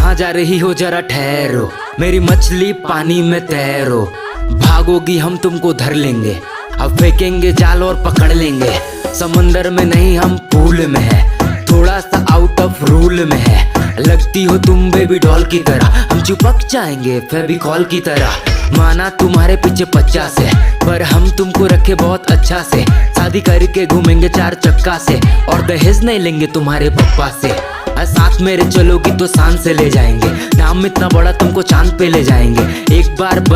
कहाँ जा रही हो जरा ठहरो, मेरी मछली पानी में तैरो। भागोगी हम तुमको धर लेंगे, अब फेंकेंगे जाल और पकड़ लेंगे। समंदर में नहीं हम पूल में है, थोड़ा सा आउट ऑफ रूल में है। लगती हो तुम बेबी डॉल की तरह, हम चिपक जाएंगे फेविकॉल की तरह। माना तुम्हारे पीछे 50 है, पर हम तुमको रखे बहुत अच्छा से। शादी करके घूमेंगे 4 चक्का से, और दहेज नहीं लेंगे तुम्हारे पप्पा से। साथ मेरे चलोगी तो शान से ले जाएंगे, नाम इतना बड़ा तुमको चांद पे ले जाएंगे। एक बार